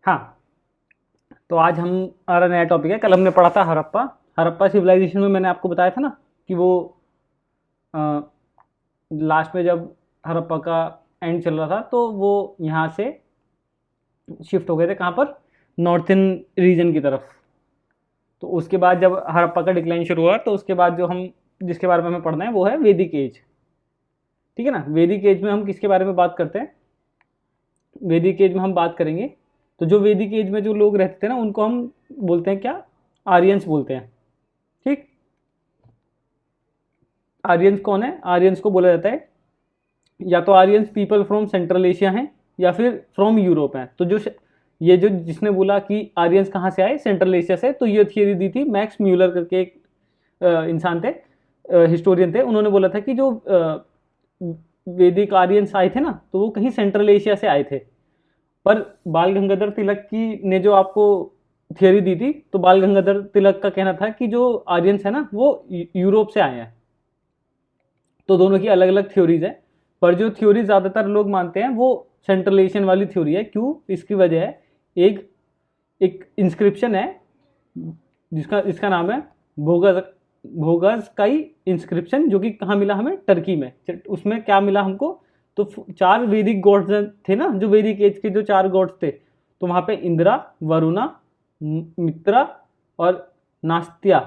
हाँ, तो आज हमारा नया टॉपिक है। कल हमने पढ़ा था हड़प्पा। हड़प्पा सिविलाइजेशन में मैंने आपको बताया था ना कि वो लास्ट में जब हड़प्पा का एंड चल रहा था तो वो यहाँ से शिफ्ट हो गए थे, कहाँ पर, नॉर्थन रीजन की तरफ। तो उसके बाद जब हड़प्पा का डिक्लाइन शुरू हुआ तो उसके बाद जो हम जिसके बारे में हमें पढ़ना है वो है वैदिक एज। ठीक है ना। वैदिक एज में हम किसके बारे में बात करते हैं? वैदिक एज में हम बात करेंगे तो जो वैदिक एज में जो लोग रहते थे ना उनको हम बोलते हैं क्या? आर्यंस बोलते हैं। ठीक। आर्यंस कौन है? आर्यंस को बोला जाता है या तो Aryans people from central Asia हैं या फिर फ्रॉम यूरोप हैं। तो ये जो जिसने बोला कि आर्यंस कहाँ से आए, सेंट्रल एशिया से, तो ये थियरी दी थी मैक्स म्यूलर करके एक इंसान थे, हिस्टोरियन थे। उन्होंने बोला था कि जो वैदिक आर्यंस आए थे ना तो वो कहीं सेंट्रल एशिया से आए थे। पर बाल गंगाधर तिलक की ने जो आपको थियरी दी थी, तो बाल गंगाधर तिलक का कहना था कि जो आर्यंस है ना वो यूरोप से आए हैं। तो दोनों की अलग अलग थ्योरीज है, पर जो थ्योरी ज़्यादातर लोग मानते हैं वो सेंट्रल एशियन वाली थ्योरी है। क्यों? इसकी वजह है, एक एक इंस्क्रिप्शन है जिसका इसका नाम है भोगस भोगस काई इंस्क्रिप्शन, जो कि कहाँ मिला हमें? टर्की में। उसमें क्या मिला हमको? तो 4 वैदिक गॉड्स थे ना, जो वैदिक एज के जो 4 गॉड्स थे, तो वहाँ पे इंदिरा, वरुणा, मित्रा और नास्त्या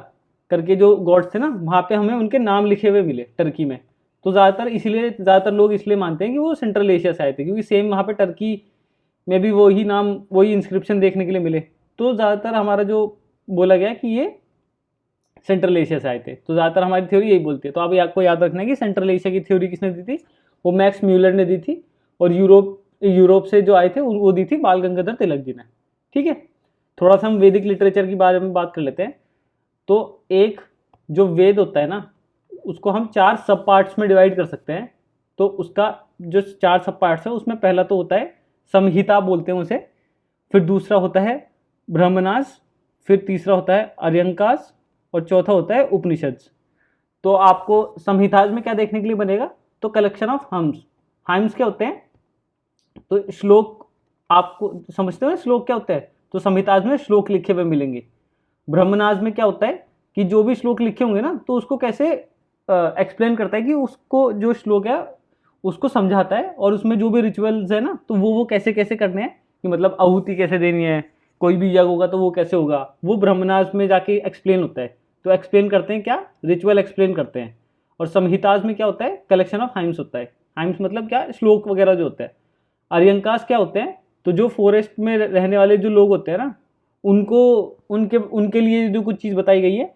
करके जो गॉड्स थे ना, वहाँ पे हमें उनके नाम लिखे हुए मिले टर्की में। तो ज़्यादातर लोग इसलिए मानते हैं कि वो सेंट्रल एशिया से आए थे, क्योंकि सेम वहाँ पे टर्की में भी वही नाम, वही इंस्क्रिप्शन देखने के लिए मिले। तो ज़्यादातर हमारा जो बोला गया कि ये सेंट्रल एशिया से आए थे। तो ज़्यादातर हमारी थ्योरी यही बोलती है। तो आप आपको याद रखना है कि सेंट्रल एशिया की थ्योरी किसने दी थी? वो मैक्स म्यूलर ने दी थी। और यूरोप से जो आए थे वो दी थी बाल गंगाधर तिलक जी ने। ठीक है। थोड़ा सा हम वैदिक लिटरेचर के बारे में बात कर लेते हैं। तो एक जो वेद होता है ना, उसको हम 4 सब पार्ट्स में डिवाइड कर सकते हैं। तो उसका जो 4 सब पार्ट्स है उसमें पहला तो होता है संहिता बोलते हैं उसे, फिर दूसरा होता है ब्रह्मनास, फिर तीसरा होता है अर्यंकास, और चौथा होता है उपनिषद। तो आपको संहिताज में क्या देखने के लिए बनेगा? तो कलेक्शन ऑफ हम्स। हाइम्स क्या होते हैं? तो श्लोक। आपको समझते हो ना श्लोक क्या होता है? तो संहिताज में श्लोक लिखे हुए मिलेंगे। ब्रह्मनाज में क्या होता है कि जो भी श्लोक लिखे होंगे ना तो उसको कैसे एक्सप्लेन करता है, कि उसको जो श्लोक है उसको समझाता है, और उसमें जो भी रिचुअल्स है ना तो वो कैसे कैसे करने हैं, कि मतलब आहुति कैसे देनी है, कोई भी यज्ञ होगा तो वो कैसे होगा, वो ब्रह्मनाज में जाके एक्सप्लेन होता है। तो एक्सप्लेन करते हैं क्या? रिचुअल एक्सप्लेन करते हैं। और संहिताज में क्या होता है? कलेक्शन ऑफ हाइम्स होता है। हाइम्स मतलब क्या? श्लोक वगैरह जो होता है। अर्यंकास क्या होते हैं? तो जो फॉरेस्ट में रहने वाले जो लोग होते हैं ना, उनको उनके उनके लिए जो कुछ चीज़ बताई गई है,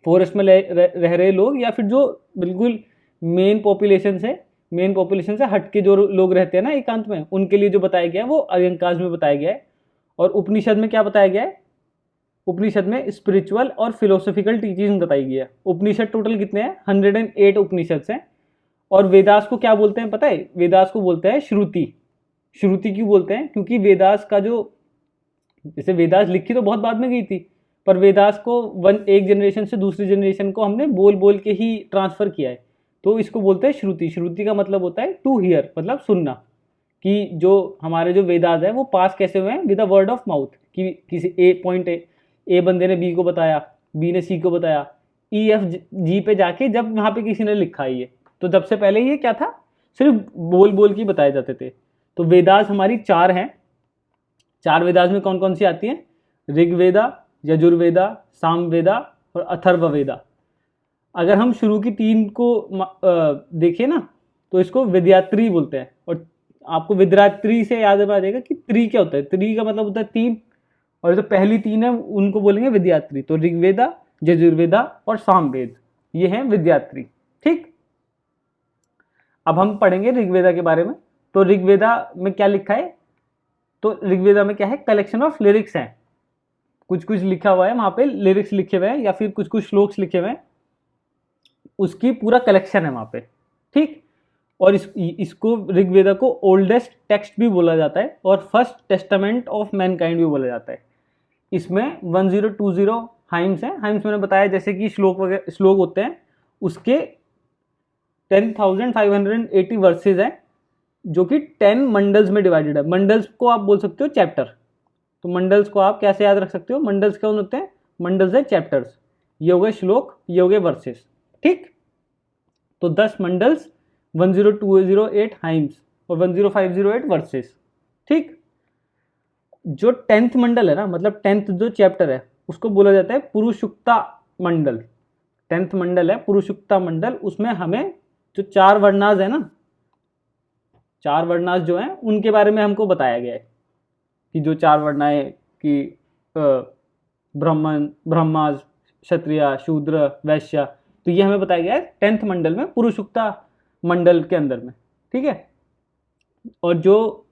फॉरेस्ट में रह रहे लोग, या फिर जो बिल्कुल मेन पॉपुलेशन से हट के जो लोग रहते हैं ना एकांत में, उनके लिए जो बताया गया है वो अर्यंकाज में बताया गया है। और उपनिषद में क्या बताया गया है? उपनिषद में स्पिरिचुअल और फिलोसॉफिकल टीचिंग बताई गई है। उपनिषद टोटल कितने हैं? 108 उपनिषद हैं। और वेदास को क्या बोलते हैं पता है? वेदास को बोलते हैं श्रुति। श्रुति क्यों बोलते हैं? क्योंकि वेदास का जो, जैसे वेदास लिखी तो बहुत बाद में गई थी, पर वेदास को एक जनरेशन से दूसरी जनरेशन को हमने बोल बोल के ही ट्रांसफर किया है। तो इसको बोलते हैं श्रुति। श्रुति का मतलब होता है टू हियर, मतलब सुनना। कि जो हमारे जो वेदास है वो पास कैसे हुए हैं? With a word of mouth. कि किसी ए बंदे ने बी को बताया, बी ने सी को बताया, ई एफ जी पे जाके जब वहाँ पे किसी ने लिखा है ये। तो जब से पहले ये क्या था? सिर्फ बोल बोल के बताए जाते थे। तो वेदास हमारी 4 हैं। 4 वेदास में कौन कौन सी आती हैं? ऋग्वेदा, यजुर्वेदा, सामवेदा और अथर्ववेदा। अगर हम शुरू की 3 को देखें ना तो इसको विद्यात्री बोलते हैं। और आपको विद्यात्री से याद आ जाएगा कि त्री क्या होता है। त्री का मतलब होता है 3, और जो पहली 3 है उनको बोलेंगे विद्यात्री। तो ऋग्वेदा, यजुर्वेदा और सामवेद, ये हैं विद्यात्री। ठीक। अब हम पढ़ेंगे ऋग्वेदा के बारे में। तो ऋग्वेदा में क्या लिखा है? तो ऋग्वेदा में क्या है? कलेक्शन ऑफ लिरिक्स हैं। कुछ कुछ लिखा हुआ है वहां पे, लिरिक्स लिखे हुए हैं या फिर कुछ कुछ श्लोक्स लिखे हुए हैं, उसकी पूरा कलेक्शन है वहां पे। ठीक। और इसको ऋग्वेदा को ओल्डेस्ट टेक्स्ट भी बोला जाता है और फर्स्ट टेस्टामेंट ऑफ मैनकाइंड भी बोला जाता है। इसमें 1020 हाइम्स हैं। हाइम्स मैंने बताया जैसे कि श्लोक होते हैं, उसके 10,580 वर्सेज हैं, जो कि 10 मंडल्स में डिवाइडेड है। मंडल्स को आप बोल सकते हो चैप्टर। तो मंडल्स को आप कैसे याद रख सकते हो, मंडल्स कौन होते हैं, मंडल्स है चैप्टर्स, ये हो गए श्लोक, ये हो गए वर्सेस, ठीक। तो 10 मंडल्स, 10208 हाइम्स और 10508 वर्सेस, ठीक। जो 10th मंडल है ना, मतलब 10th जो चैप्टर है उसको बोला जाता है पुरुषुक्ता मंडल। 10th मंडल है पुरुषुक्ता मंडल, उसमें हमें जो 4 वर्णाज है ना, 4 वर्णाज जो हैं उनके बारे में हमको बताया गया है कि जो 4 वर्णाएं कि ब्राह्मण, ब्रह्माज, क्षत्रिय, शूद्र, वैश्य, तो ये हमें बताया गया है 10th मंडल में पुरुषुक्ता मंडल के अंदर में, ठीक है। और जो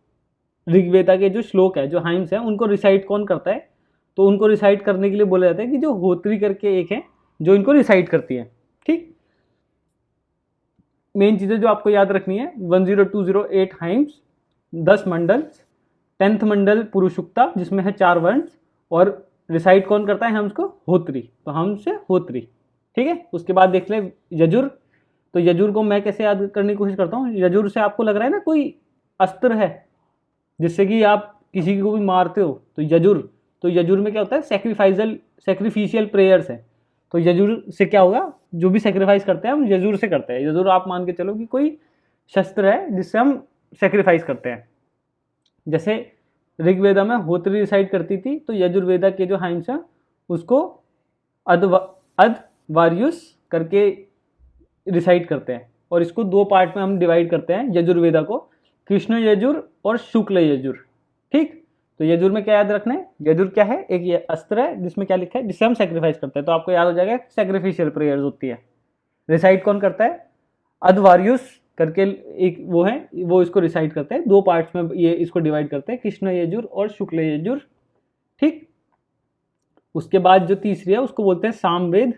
ऋग्वेदा के जो श्लोक है, जो हाइम्स है, उनको रिसाइट कौन करता है, तो उनको रिसाइट करने के लिए बोला जाता है कि जो होत्री करके एक है जो इनको रिसाइट करती है, ठीक। मेन चीजें जो आपको याद रखनी है, 10208 हाइम्स, 10 मंडल्स, 10th मंडल पुरुषुक्ता जिसमें है 4 वर्ण, और रिसाइट कौन करता है, हम उसको होत्री, तो हमसे होत्री, ठीक है। उसके बाद देख ले यजुर, तो यजुर को मैं कैसे याद करने की कोशिश करता हूँ, यजुर से आपको लग रहा है ना कोई अस्त्र है जिससे कि आप किसी को भी मारते हो, तो यजुर, तो यजुर में क्या होता है, सैक्रिफिशियल प्रेयर्स है, तो यजुर से क्या होगा, जो भी सेक्रीफाइस करते हैं हम यजुर से करते हैं। यजुर आप मान के चलो कि कोई शस्त्र है जिससे हम सेक्रीफाइस करते हैं। जैसे ऋग्वेदा में होत्री रिसाइड करती थी, तो यजुर्वेदा के जो हाइम्स हैं उसको अदवार्युस करके रिसाइड करते हैं, और इसको 2 पार्ट में हम डिवाइड करते हैं यजुर्वेदा को, कृष्ण यजुर और शुक्ल यजुर, ठीक। तो यजुर में क्या याद रखना है, यजुर क्या है, एक ये अस्त्र है जिसमें क्या लिखा है, जिससे हम सेक्रीफाइस करते हैं, तो आपको याद हो जाएगा सेक्रीफिशियल प्रेयर्स होती है। रिसाइड कौन करता है, अदवार्युस करके एक वो है, वो इसको रिसाइड करते हैं, 2 पार्ट्स में ये इसको डिवाइड करते हैं, कृष्ण यजुर और शुक्ल यजुर, ठीक। उसके बाद जो तीसरी है उसको बोलते हैं सामवेद।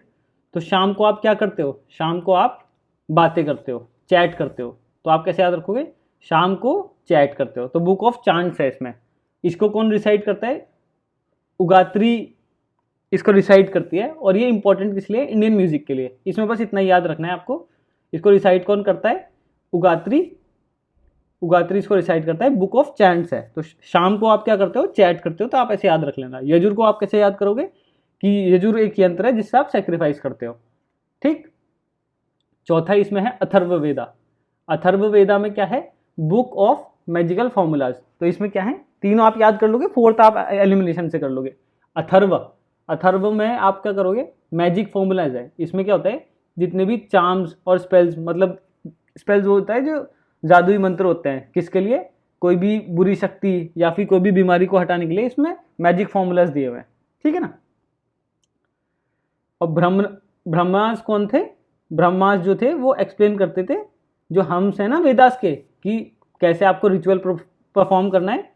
तो शाम को आप क्या करते हो, शाम को आप बातें करते हो, चैट करते हो, तो आप कैसे याद रखोगे, शाम को चैट करते हो, तो बुक ऑफ चांट्स है इसमें। इसको कौन रिसाइड करता है, उगात्री इसको रिसाइड करती है, और ये इंपॉर्टेंट किस लिए, इंडियन म्यूजिक के लिए। इसमें बस इतना याद रखना है आपको, इसको रिसाइड कौन करता है, उगात्री, उगात्री इसको रिसाइड करता है, बुक ऑफ चैंट्स है। तो शाम को आप क्या करते हो, चैट करते हो, तो आप ऐसे याद रख लेना। यजुर को आप कैसे याद करोगे कि यजुर एक यंत्र है जिससे आप सेक्रीफाइस करते हो, ठीक। चौथा इसमें है अथर्ववेदा। अथर्ववेदा में क्या है, बुक ऑफ मैजिकल फॉर्मूलाज, तो इसमें क्या है, तीनों आप याद कर लोगे, 4th आप एलिमिनेशन से कर लोगे। अथर्व, अथर्व में आप क्या करोगे, मैजिक फॉर्मूलाज है, इसमें क्या होता है, जितने भी चार्म्स और स्पेल्स, मतलब स्पेल्स वो होता है जो जादुई मंत्र होते हैं, किसके लिए, कोई भी बुरी शक्ति या फिर कोई भी बीमारी को हटाने के लिए इसमें मैजिक फॉर्मूलाज दिए हुए हैं, ठीक है ना। और ब्रह्मास कौन थे, ब्रह्मास जो थे वो एक्सप्लेन करते थे जो हम्स है ना वेदास के, कि कैसे आपको रिचुअल परफॉर्म करना है,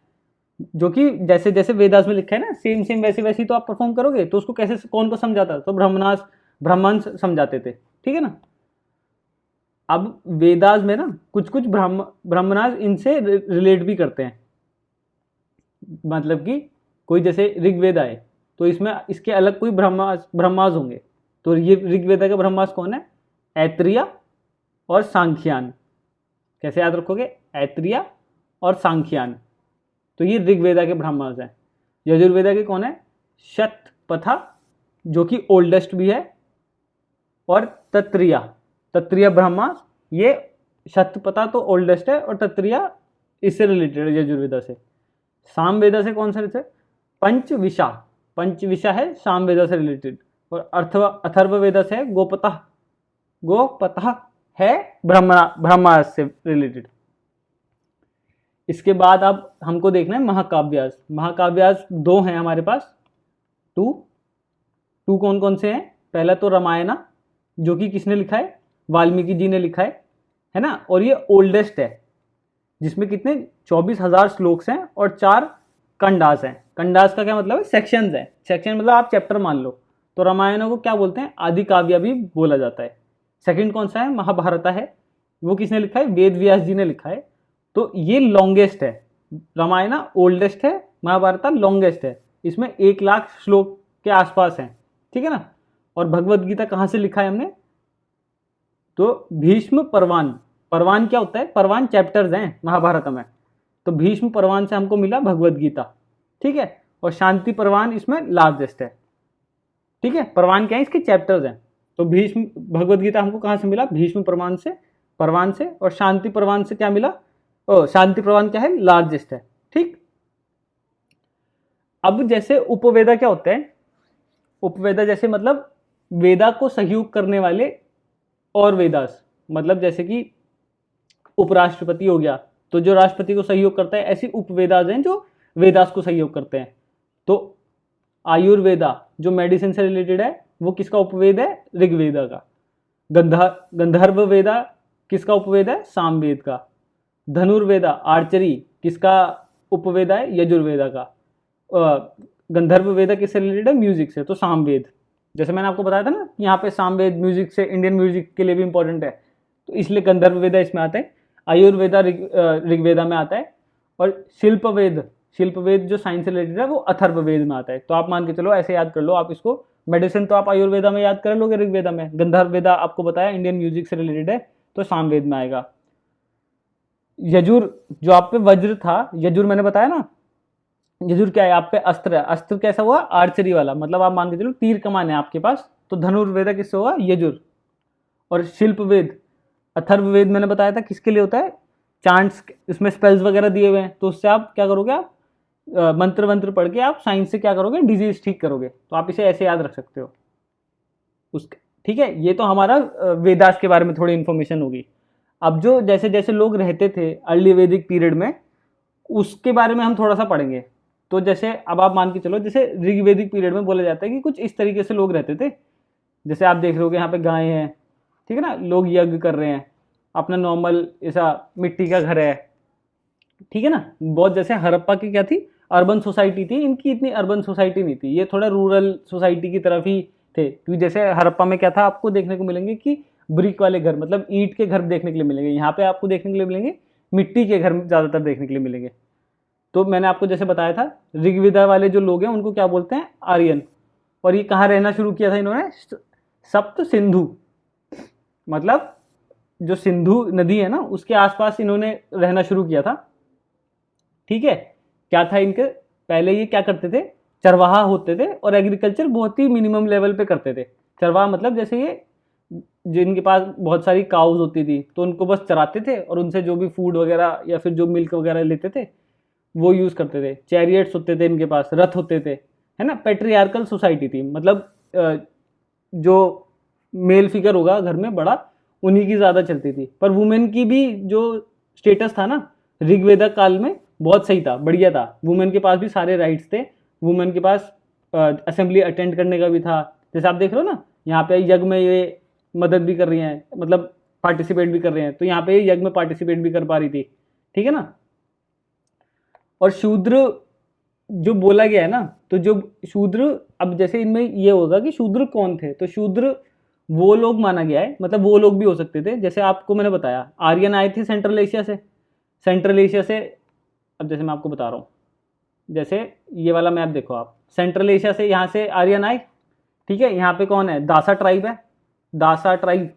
जो कि जैसे जैसे वेदास में लिखा है ना, सेम सेम वैसे वैसे तो आप परफॉर्म करोगे, तो उसको कैसे, कौन को समझाता, तो ब्राह्मण समझाते थे, ठीक है ना। अब वेदास में ना कुछ कुछ ब्राह्मणास इनसे रिलेट भी करते हैं, मतलब कि कोई जैसे ऋग्वेद आए तो इसमें इसके अलग कोई ब्रह्मास होंगे, तो ये ऋग्वेदा का ब्रह्मास कौन है, ऐत्रेय और सांख्यान। कैसे याद रखोगे, ऐत्रेय और सांख्यान, तो ये ऋग्वेदा के ब्रह्मास हैं। यजुर्वेदा के कौन है, शतपथा जो कि ओल्डेस्ट भी है, और तत्रिया, तत्रिया ब्रह्मास, ये शतपथा तो ओल्डेस्ट है और तत्रिया इससे रिलेटेड है यजुर्वेदा से। सामवेदा से कौन सा रिलेटेड, पंचविशा, पंचविशा है सामवेदा से रिलेटेड, और अथर्ववेदा से गोपतः, गोपतः है ब्रह्मास से रिलेटेड। इसके बाद अब हमको देखना है महाकाव्यास। महाकाव्यास 2 हैं हमारे पास, 2 कौन कौन से हैं, पहला तो रामायणा जो कि किसने लिखा है, वाल्मीकि जी ने लिखा है ना, और ये ओल्डेस्ट है, जिसमें कितने 24,000 श्लोक्स हैं और 4 कंडास हैं। कंडास का क्या मतलब है, सेक्शंस है, सेक्शन मतलब आप चैप्टर मान लो। तो रामायण को क्या बोलते हैं, आदि काव्य भी बोला जाता है। सेकंड कौन सा है, महाभारत है, वो किसने लिखा है, वेद व्यास जी ने लिखा है, तो ये लॉन्गेस्ट है। रामायण ओल्डेस्ट है, महाभारत लॉन्गेस्ट है, इसमें 1 लाख श्लोक के आसपास है, ठीक है ना। और भगवत गीता कहाँ से लिखा है हमने, तो भीष्म परवान, परवान क्या होता है, परवान चैप्टर्स हैं महाभारत में, तो भीष्म परवान से हमको मिला भगवत गीता, ठीक है। और शांति परवान इसमें लार्जेस्ट है। ठीक है, परवान क्या है, इसके चैप्टर्स हैं। तो भीष्म भगवद गीता हमको कहाँ से मिला, भीष्म परवान से, और शांति परवान से क्या मिला, शांति परवान क्या है, लार्जेस्ट है। ठीक, अब जैसे उपवेदा क्या होते हैं, उपवेदा जैसे मतलब वेदा को सहयोग करने वाले और वेदास, मतलब जैसे कि उपराष्ट्रपति हो गया, तो जो राष्ट्रपति को सहयोग करता है, ऐसी उपवेदास हैं जो वेदास को सहयोग करते हैं। तो आयुर्वेदा जो मेडिसिन से रिलेटेड है वो किसका उपवेद है, ऋग्वेदा का। गंधर्व वेदा किसका उपवेद है, सामवेद का। धनुर्वेदा आर्चरी किसका उपवेद है, यजुर्वेदा का। गंधर्व वेदा किससे रिलेटेड है, म्यूजिक से, तो सामवेद। जैसे मैंने आपको बताया था ना, यहाँ पे सामवेद म्यूजिक से, इंडियन म्यूजिक के लिए भी इंपॉर्टेंट है, तो इसलिए गंधर्व वेदा इसमें आता है। आयुर्वेदा ऋग्वेदा में आता है। और शिल्पवेद जो साइंस से रिलेटेड है वो अथर्ववेद में आता है। तो आप मान के चलो, ऐसे याद कर लो आप इसको। मेडिसिन तो आप आयुर्वेदा में याद कर लोगे, ऋग्वेदा में। गंधर्ववेदा आपको बताया इंडियन म्यूजिक से रिलेटेड है, तो सामवेद में आएगा। यजुर जो आप पे वज्र था, यजुर मैंने बताया ना, यजुर क्या है, आप पे अस्त्र है। अस्त्र कैसा हुआ, आर्चरी वाला, मतलब आप मान के चलो तीर कमान है आपके पास, तो धनुर्वेदा किससे होगा, यजुर। और शिल्पवेद अथर्ववेद मैंने बताया था किसके लिए होता है, चांट्स, इसमें स्पेल्स वगैरह दिए हुए हैं, तो उससे आप क्या करोगे, आप मंत्र वंत्र पढ़ के आप साइंस से क्या करोगे, डिजीज ठीक करोगे। तो आप इसे ऐसे याद रख सकते हो उसके। ठीक है, ये तो हमारा वेदास के बारे में थोड़ी इन्फॉर्मेशन होगी। अब जो जैसे जैसे लोग रहते थे अर्ली वैदिक पीरियड में, उसके बारे में हम थोड़ा सा पढ़ेंगे। तो जैसे अब आप मान के चलो, जैसे ऋग्वेदिक पीरियड में बोला जाता है कि कुछ इस तरीके से लोग रहते थे। जैसे आप देख रहे हो कि यहाँ पे गाय हैं, ठीक है ना, लोग यज्ञ कर रहे हैं, अपना नॉर्मल ऐसा मिट्टी का घर है, ठीक है ना। बहुत जैसे हड़प्पा की क्या थी, अर्बन सोसाइटी थी, इनकी इतनी अर्बन सोसाइटी नहीं थी, ये थोड़ा रूरल सोसाइटी की तरफ ही थे। क्योंकि जैसे हड़प्पा में क्या था, आपको देखने को मिलेंगे कि ब्रिक वाले घर, मतलब ईंट के घर देखने के लिए मिलेंगे। यहाँ पे आपको देखने के लिए मिलेंगे मिट्टी के घर ज़्यादातर देखने के लिए मिलेंगे। तो मैंने आपको जैसे बताया था, ऋग्वेदा वाले जो लोग हैं उनको क्या बोलते हैं, आर्यन। और ये कहाँ रहना शुरू किया था इन्होंने, सप्त सिंधु, मतलब जो सिंधु नदी है ना उसके आसपास इन्होंने रहना शुरू किया था। ठीक है, क्या था इनके, पहले ये क्या करते थे, चरवाहा होते थे, और एग्रीकल्चर बहुत ही मिनिमम लेवल पे करते थे। चरवाहा मतलब जैसे ये जिनके पास बहुत सारी काउज होती थी, तो उनको बस चराते थे, और उनसे जो भी फूड वगैरह या फिर जो मिल्क वगैरह लेते थे वो यूज़ करते थे। चैरियट्स होते थे इनके पास, रथ होते थे, है ना। पेट्रियार्कल सोसाइटी थी, मतलब जो मेल फिगर होगा घर में बड़ा, उन्हीं की ज़्यादा चलती थी। पर वुमेन की भी जो स्टेटस था ना ऋग्वेदा काल में बहुत सही था, बढ़िया था। वुमेन के पास भी सारे राइट्स थे, वुमेन के पास असेंबली अटेंड करने का भी था। जैसे आप देख रहे हो ना, यहाँ पे यज्ञ में ये मदद भी कर रही हैं, मतलब पार्टिसिपेट भी कर रहे हैं, तो यहाँ पे यज्ञ में पार्टिसिपेट भी कर पा रही थी, ठीक है ना। और शूद्र जो बोला गया है ना, तो जो शूद्र, अब जैसे इनमें ये होगा कि शूद्र कौन थे, तो शूद्र वो लोग माना गया है, मतलब वो लोग भी हो सकते थे। जैसे आपको मैंने बताया आर्यन आए थे सेंट्रल एशिया से, सेंट्रल एशिया से। अब जैसे मैं आपको बता रहा हूँ, जैसे ये वाला मैप देखो आप, सेंट्रल एशिया से यहाँ से आर्यन आए, ठीक है। यहाँ पे कौन है, दासा ट्राइब है, दासा ट्राइब।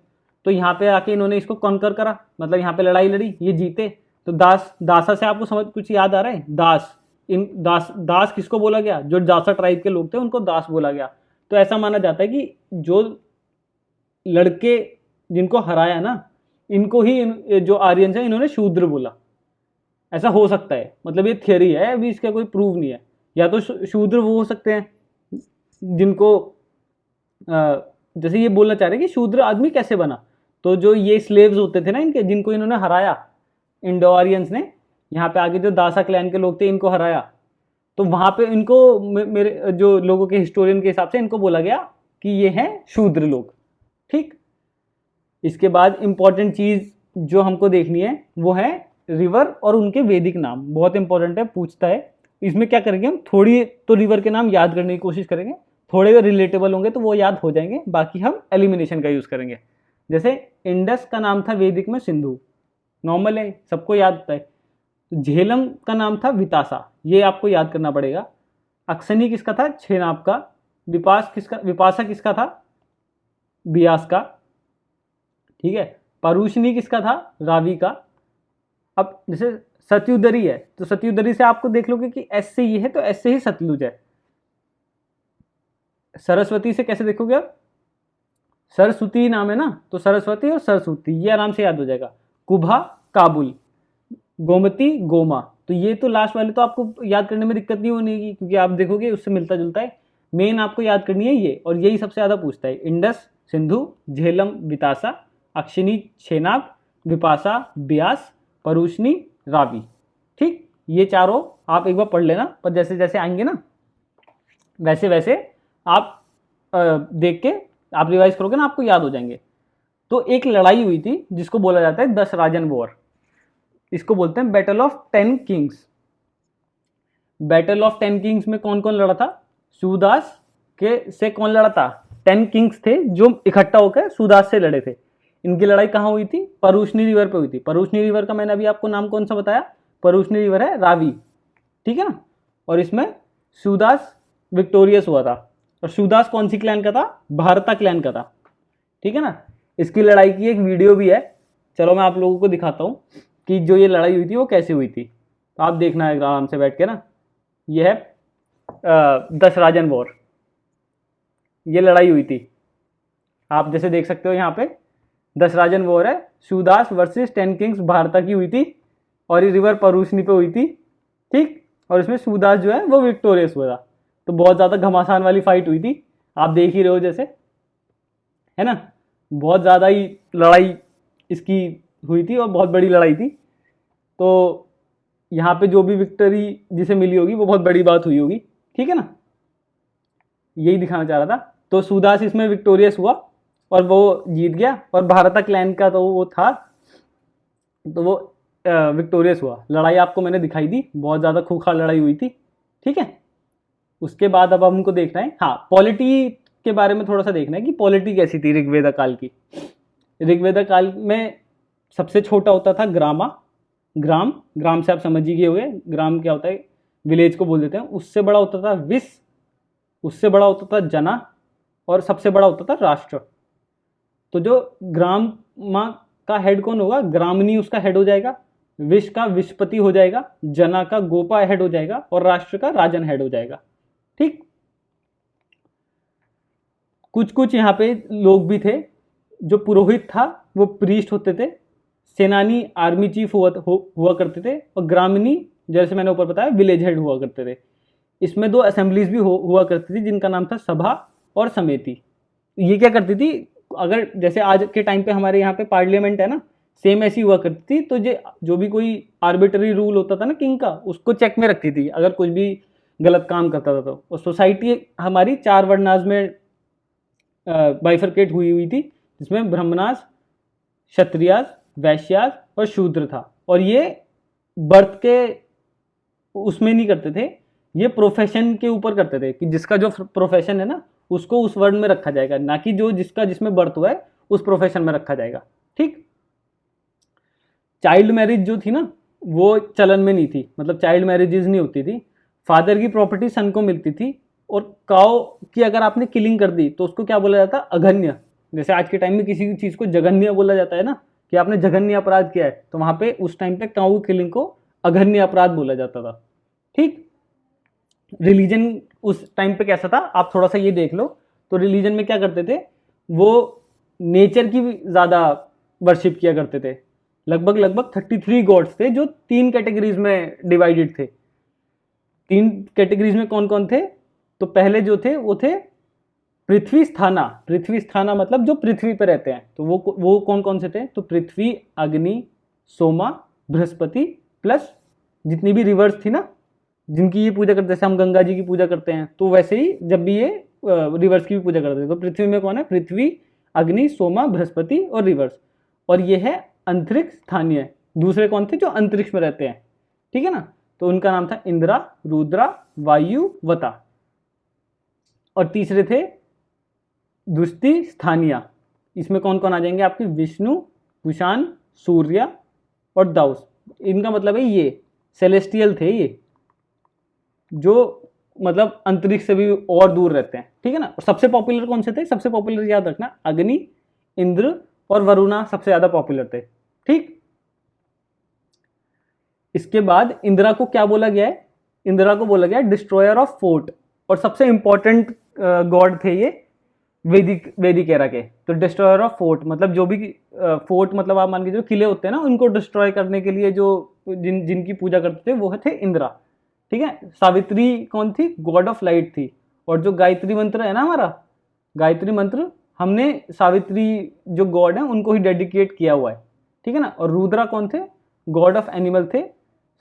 तो यहाँ पे आके इन्होंने इसको कॉन्कर करा, मतलब यहाँ पे लड़ाई लड़ी, ये जीते। तो दासा से आपको समझ कुछ याद आ रहा है, दास किसको बोला गया, जो दासा ट्राइब के लोग थे उनको दास बोला गया। तो ऐसा माना जाता है कि जो लड़के जिनको हराया ना, इनको ही जो आर्यन है इन्होंने शूद्र बोला। ऐसा हो सकता है, मतलब ये थियरी है, अभी इसका कोई प्रूव नहीं है। या तो शूद्र वो हो सकते हैं जिनको जैसे ये बोलना चाह रहे हैं कि शूद्र आदमी कैसे बना, तो जो ये स्लेव्स होते थे ना इनके, जिनको इन्होंने हराया, इंडो आर्यंस ने यहाँ पे आगे जो दासा क्लैन के लोग थे इनको हराया, तो वहां पे इनको मेरे जो लोगों के हिस्टोरियन के हिसाब से इनको बोला गया कि ये हैं शूद्र लोग। ठीक, इसके बाद इंपॉर्टेंट चीज जो हमको देखनी है वो है रिवर और उनके वैदिक नाम। बहुत इंपॉर्टेंट है, पूछता है। इसमें क्या करेंगे हम, थोड़ी तो रिवर के नाम याद करने की कोशिश करेंगे, थोड़े रिलेटेबल होंगे तो वो याद हो जाएंगे, बाकी हम एलिमिनेशन का यूज करेंगे। जैसे इंडस का नाम था वैदिक में सिंधु, नॉर्मल है, सबको याद होता है। तो झेलम का नाम था वितासा, ये आपको याद करना पड़ेगा। अक्सनी किसका था, छेनाब का। विपासा किसका था, बियास का, ठीक है। परुशनी किसका था, रावी का। अब जैसे सत्युदरी है, तो सत्युदरी से आपको देख लोगे कि एस से ये है तो एस से ही सतलुज है। सरस्वती से कैसे देखोगे आप, सरस्वती नाम है ना, तो सरस्वती और सरस्वती ये आराम से याद हो जाएगा। कुभा काबुल, गोमती गोमा, तो ये तो लास्ट वाले तो आपको याद करने में दिक्कत नहीं होनी है, क्योंकि आप देखोगे उससे मिलता जुलता है। मेन आपको याद करनी है ये, और यही सबसे ज़्यादा पूछता है। इंडस, सिंधु, झेलम, बितासा, अक्षिनी, छेनाब, विपाशा, ब्यास, परूशनी, रावी। ठीक, ये चारों आप एक बार पढ़ लेना, पर जैसे जैसे आएंगे ना वैसे वैसे आप देख के आप रिवाइज करोगे ना, आपको याद हो जाएंगे। तो एक लड़ाई हुई थी जिसको बोला जाता है 10 राजन वॉर, इसको बोलते हैं battle of 10 Kings. Battle of 10 Kings में कौन कौन लड़ा था, सूदास के से कौन लड़ा था, 10 किंग्स थे जो इकट्ठा होकर सूदास से लड़े थे। इनकी लड़ाई कहाँ हुई थी, परूशनी रिवर पे हुई थी। परूशनी रिवर का मैंने अभी आपको नाम कौन सा बताया, परूशनी रिवर है रावी, ठीक है ना। और इसमें सूदास विक्टोरियस हुआ था, और सूदास कौन सी क्लैन का था, भारता क्लैन का था, ठीक है ना। इसकी लड़ाई की एक वीडियो भी है, चलो मैं आप लोगों को दिखाता हूँ कि जो ये लड़ाई हुई थी वो कैसे हुई थी, तो आप देखना है आराम से बैठ के ना। ये है 10 राजन वॉर, ये लड़ाई हुई थी, आप जैसे देख सकते हो यहाँ पे 10 राजन वॉर है, सूदास वर्सेस 10 किंग्स भारता की हुई थी, और ये रिवर परूशनी पे हुई थी, ठीक। और इसमें सूदास जो है वो विक्टोरियस हुआ था, तो बहुत ज़्यादा घमासान वाली फाइट हुई थी, आप देख ही रहे हो जैसे, है ना। बहुत ज़्यादा ही लड़ाई इसकी हुई थी और बहुत बड़ी लड़ाई थी। तो यहाँ पे जो भी विक्ट्री जिसे मिली होगी वो बहुत बड़ी बात हुई होगी, ठीक है ना, यही दिखाना चाह रहा था। तो सूदास इसमें विक्टोरियस हुआ और वो जीत गया, और भारता क्लैन का तो वो था, तो वो विक्टोरियस हुआ। लड़ाई आपको मैंने दिखाई दी, बहुत ज़्यादा खूंखार लड़ाई हुई थी, ठीक है। उसके बाद अब हमको देखना है, हाँ, पॉलिटी के बारे में थोड़ा सा देखना है कि पॉलिटी कैसी थी ऋग्वेदा काल की। ऋग्वेदा काल में सबसे छोटा होता था ग्रामा, ग्राम, ग्राम से आप समझ ही गए होंगे ग्राम क्या होता है, विलेज को बोल देते हैं। उससे बड़ा होता था विस, उससे बड़ा होता था जना, और सबसे बड़ा होता था राष्ट्र। तो जो ग्राम का हेड कौन होगा, ग्रामनी उसका हेड हो जाएगा, विश का विशपति हो जाएगा, जना का गोपा हेड हो जाएगा, और राष्ट्र का राजन हेड हो जाएगा, ठीक। कुछ कुछ यहाँ पे लोग भी थे, जो पुरोहित था वो प्रीस्ट होते थे, सेनानी आर्मी चीफ हुआ करते थे, और ग्रामीणी जैसे मैंने ऊपर बताया विलेज हेड हुआ करते थे। इसमें 2 असेंबलीज भी हुआ करती थी जिनका नाम था सभा और समिति। ये क्या करती थी, अगर जैसे आज के टाइम पे हमारे यहाँ पे पार्लियामेंट है ना, सेम ऐसी हुआ करती थी। तो जो भी कोई आर्बिट्ररी रूल होता था ना किंग का, उसको चेक में रखती थी अगर कुछ भी गलत काम करता था तो। और सोसाइटी हमारी 4 वर्णास में बाइफरकेट हुई थी, जिसमें ब्राह्मणास, क्षत्रियास, वैश्यास और शूद्र था। और ये बर्थ के उसमें नहीं करते थे, ये प्रोफेशन के ऊपर करते थे कि जिसका जो प्रोफेशन है ना उसको उस वर्ण में रखा जाएगा, ना कि जो जिसमें बर्थ हुआ है उस प्रोफेशन में रखा जाएगा, ठीक। चाइल्ड मैरिज जो थी ना वो चलन में नहीं थी, मतलब चाइल्ड मैरिजेज नहीं होती थी। फादर की प्रॉपर्टी सन को मिलती थी, और काउ की अगर आपने किलिंग कर दी तो उसको क्या बोला जाता, अघन्य। जैसे आज के टाइम में किसी चीज़ को जघन्य बोला जाता है ना, कि आपने जघन्य अपराध किया है, तो वहां पे उस टाइम पे काउ किलिंग को अघन्य अपराध बोला जाता था, ठीक। रिलीजन उस टाइम पे कैसा था आप थोड़ा सा ये देख लो। तो रिलीजन में क्या करते थे, वो नेचर की भी ज़्यादा वर्शिप किया करते थे। लगभग 33 गॉड्स थे जो 3 कैटेगरीज में डिवाइडेड थे। 3 कैटेगरीज में कौन कौन थे, तो पहले जो थे वो थे पृथ्वी स्थाना। पृथ्वी स्थाना मतलब जो पृथ्वी पर रहते हैं, तो वो कौन कौन से थे, तो पृथ्वी, अग्नि, सोमा, बृहस्पति, प्लस जितनी भी रिवर्स थी ना जिनकी ये पूजा करते, जैसे हम गंगा जी की पूजा करते हैं, तो वैसे ही जब भी ये रिवर्स की भी पूजा करते हैं। तो पृथ्वी में कौन है, पृथ्वी, अग्नि, सोमा, बृहस्पति और रिवर्स। और ये है अंतरिक्ष स्थानीय। दूसरे कौन थे, जो अंतरिक्ष में रहते हैं, ठीक है ना। तो उनका नाम था इंद्रा, रुद्रा, वायु, वता। और तीसरे थे दुष्टि स्थानीय। इसमें कौन कौन आ जाएंगे आपके, विष्णु, कुशान, सूर्य और दाउस। इनका मतलब है ये सेलेस्टियल थे, ये जो मतलब अंतरिक्ष से भी और दूर रहते हैं, ठीक है ना। और सबसे पॉपुलर कौन से थे, सबसे पॉपुलर याद रखना, अग्नि, इंद्र और वरुणा सबसे ज्यादा पॉपुलर थे, ठीक। इसके बाद इंदिरा को क्या बोला गया है? इंदिरा को बोला गया है डिस्ट्रॉयर ऑफ फोर्ट, और सबसे इंपॉर्टेंट गॉड थे ये वैदिक एरा के। तो डिस्ट्रॉयर ऑफ फोर्ट मतलब जो भी फोर्ट मतलब आप मान के जो किले होते हैं ना, उनको डिस्ट्रॉय करने के लिए जो जिनकी पूजा करते थे वो थे इंदिरा। ठीक है। सावित्री कौन थी? गॉड ऑफ लाइट थी। और जो गायत्री मंत्र है ना हमारा, गायत्री मंत्र हमने सावित्री जो गॉड है उनको ही डेडिकेट किया हुआ है। ठीक है ना। और रुद्रा कौन थे? गॉड ऑफ एनिमल थे।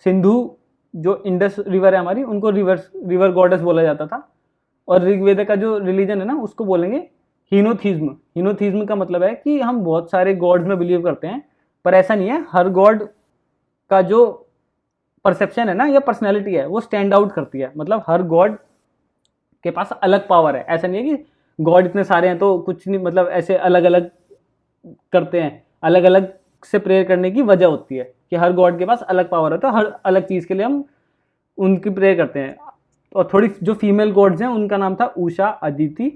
सिंधु जो इंडस रिवर है हमारी, उनको रिवर गॉडेस बोला जाता था। और ऋग्वेद का जो रिलीजन है ना, उसको बोलेंगे हीनोथीज्म। हीनोथीज्म का मतलब है कि हम बहुत सारे गॉड्स में बिलीव करते हैं, पर ऐसा नहीं है। हर गॉड का जो परसेप्शन है ना या पर्सनैलिटी है वो स्टैंड आउट करती है। मतलब हर गॉड के पास अलग पावर है। ऐसा नहीं है कि गॉड इतने सारे हैं तो कुछ नहीं, मतलब ऐसे अलग अलग करते हैं। अलग अलग से प्रेयर करने की वजह होती है कि हर गॉड के पास अलग पावर है, तो हर अलग चीज़ के लिए हम उनकी प्रेयर करते हैं। और थोड़ी जो फीमेल गॉड्स हैं उनका नाम था उषा, अदिति,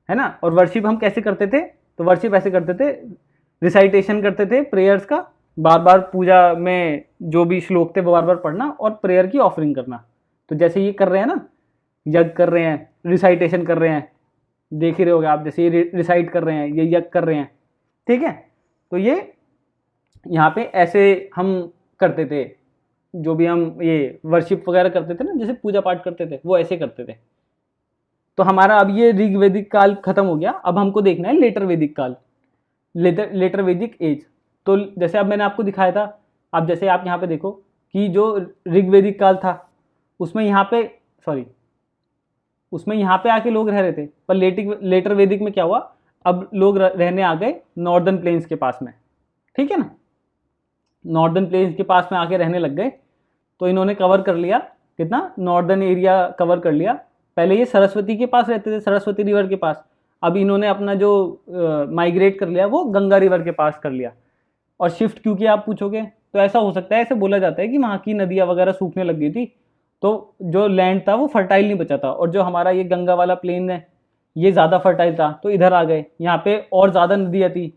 है ना। और वर्शिप हम कैसे करते थे? तो वर्शिप ऐसे करते थे, रिसाइटेशन करते थे प्रेयर्स का, बार बार पूजा में जो भी श्लोक थे वो बार बार पढ़ना और प्रेयर की ऑफरिंग करना। तो जैसे ये कर रहे हैं ना, यज्ञ कर रहे हैं, रिसाइटेशन कर रहे हैं, देख ही रहे होगे आप, जैसे ये रिसाइट कर रहे हैं, ये यज्ञ कर रहे हैं। ठीक है। तो ये यहाँ पे ऐसे हम करते थे, जो भी हम ये वर्शिप वगैरह करते थे ना, जैसे पूजा पाठ करते थे, वो ऐसे करते थे। तो हमारा अब ये ऋग वैदिक काल खत्म हो गया। अब हमको देखना है लेटर वैदिक काल, लेटर वैदिक एज। तो जैसे अब मैंने आपको दिखाया था, अब जैसे आप यहाँ पे देखो कि जो ऋग वैदिक काल था उसमें यहाँ पे उसमें यहाँ पे आके लोग रह रहे थे, पर लेटर वैदिक में क्या हुआ? अब लोग रहने आ गए नॉर्दर्न प्लेन्स के पास में। ठीक है ना। नॉर्दर्न प्लेन्स के पास में आके रहने लग गए। तो इन्होंने कवर कर लिया, कितना नॉर्दर्न एरिया कवर कर लिया। पहले ये सरस्वती के पास रहते थे, सरस्वती रिवर के पास। अब इन्होंने अपना जो माइग्रेट कर लिया वो गंगा रिवर के पास कर लिया। और शिफ्ट क्यों किया आप पूछोगे? तो ऐसा हो सकता है, ऐसे बोला जाता है कि वहाँ की नदियाँ वगैरह सूखने लग गई थी, तो जो लैंड था वो फर्टाइल नहीं बचा था। और जो हमारा ये गंगा वाला प्लेन है ये ज़्यादा फर्टाइल था, तो इधर आ गए। यहाँ पे और ज़्यादा नदियाँ थी,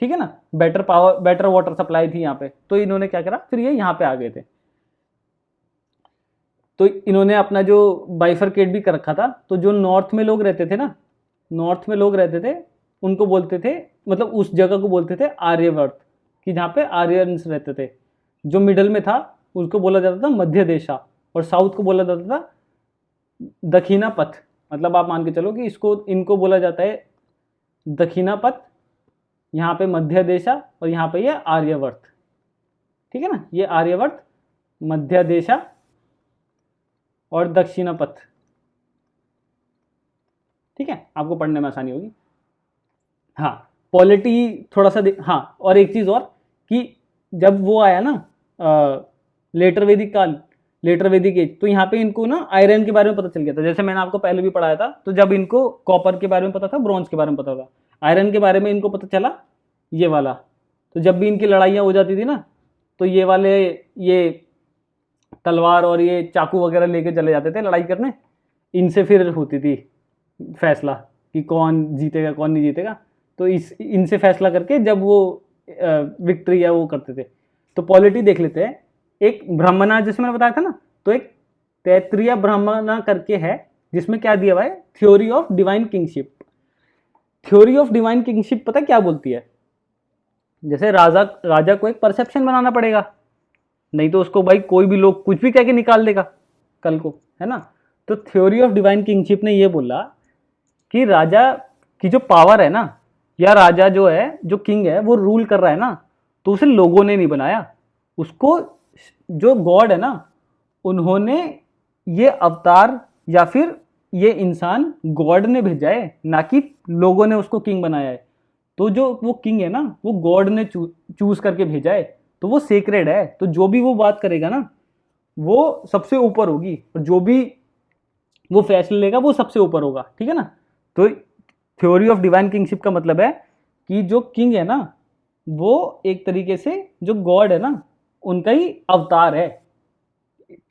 ठीक है ना, बेटर वाटर सप्लाई थी यहाँ पे। तो इन्होंने क्या करा, फिर ये यहाँ पे आ गए थे। तो इन्होंने अपना जो बाइफरकेट भी कर रखा था। तो जो नॉर्थ में लोग रहते थे ना, नॉर्थ में लोग रहते थे, उनको बोलते थे, मतलब उस जगह को बोलते थे आर्यवर्त, कि जहाँ पे आर्यंस रहते थे। जो मिडल में था उसको बोला जाता था मध्य देशा, और साउथ को बोला जाता था दक्षिणा पथ। मतलब आप मान के चलो कि इनको बोला जाता है दक्षिणा पथ, यहाँ पे मध्य देशा, और यहाँ पे ये आर्यवर्त। ठीक है ना, ये आर्यवर्त, मध्य देशा और दक्षिणा पथ। ठीक है, आपको पढ़ने में आसानी होगी। हाँ, पॉलिटी थोड़ा सा हाँ, और एक चीज़ और कि जब वो आया ना लेटर वैदिक काल, लेटर वैदिक एज, तो यहाँ पे इनको ना आयरन के बारे में पता चल गया था। जैसे मैंने आपको पहले भी पढ़ाया था, तो जब इनको कॉपर के बारे में पता था, ब्रॉन्ज के बारे में पता था, आयरन के बारे में इनको पता चला ये वाला। तो जब भी इनकी लड़ाइयाँ हो जाती थी ना, तो ये वाले ये तलवार और ये चाकू वगैरह लेके चले जाते थे लड़ाई करने। इनसे फिर होती थी फैसला कि कौन जीतेगा कौन नहीं जीतेगा। तो इनसे फैसला करके जब वो विक्ट्री है वो करते थे। तो पॉलिटी देख लेते हैं। एक ब्राह्मणा, जैसे मैंने बताया था ना, तो एक तैत्रीय ब्राह्मणा करके है, जिसमें क्या दिया हुआ है, theory of divine kingship. Theory of divine kingship पता क्या बोलती है? जैसे राजा को एक परसेप्शन बनाना पड़ेगा, नहीं तो उसको भाई कोई भी लोग कुछ भी कह के निकाल देगा कल को, है ना। तो थ्योरी ऑफ डिवाइन किंगशिप ने ये बोला कि राजा की जो पावर है ना, या राजा जो है, जो किंग है, वो रूल कर रहा है ना, तो उसे लोगों ने नहीं बनाया, उसको जो गॉड है ना उन्होंने ये अवतार या फिर ये इंसान गॉड ने भेजा है, ना कि लोगों ने उसको किंग बनाया है। तो जो वो किंग है ना वो गॉड ने चूज करके भेजा है, तो वो सेक्रेड है। तो जो भी वो बात करेगा ना वो सबसे ऊपर होगी, और जो भी वो फैसले लेगा वो सबसे ऊपर होगा। ठीक है ना। तो थ्योरी ऑफ डिवाइन किंगशिप का मतलब है कि जो किंग है ना वो एक तरीके से जो गॉड है ना उनका ही अवतार है।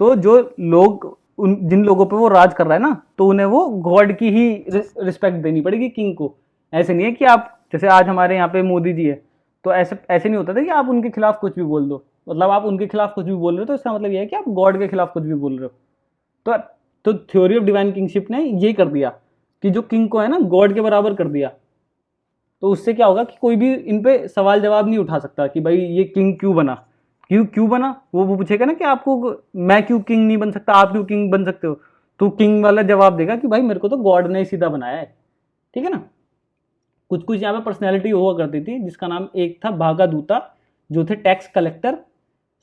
तो जो लोग जिन लोगों पे वो राज कर रहा है ना, तो उन्हें वो गॉड की ही रिस्पेक्ट देनी पड़ेगी किंग को। ऐसे नहीं है कि आप, जैसे आज हमारे यहाँ पे मोदी जी है, तो ऐसे नहीं होता था कि आप उनके खिलाफ कुछ भी बोल दो, मतलब आप उनके खिलाफ कुछ भी बोल रहे हो तो इसका मतलब यह है कि आप गॉड के खिलाफ कुछ भी बोल रहे हो। तो थ्योरी ऑफ डिवाइन किंगशिप ने ये कर दिया कि जो किंग को है ना गॉड के बराबर कर दिया। तो उससे क्या होगा कि कोई भी इन पे सवाल जवाब नहीं उठा सकता कि भाई ये किंग क्यों बना, क्यों बना। वो पूछेगा ना कि आपको, मैं क्यों किंग नहीं बन सकता, आप क्यों किंग बन सकते हो। तो किंग वाला जवाब देगा कि भाई मेरे को तो गॉड ने ही सीधा बनाया है। ठीक है ना। कुछ कुछ यहाँ पे पर्सनैलिटी हुआ करती थी जिसका नाम एक था भागादूता, जो थे टैक्स कलेक्टर।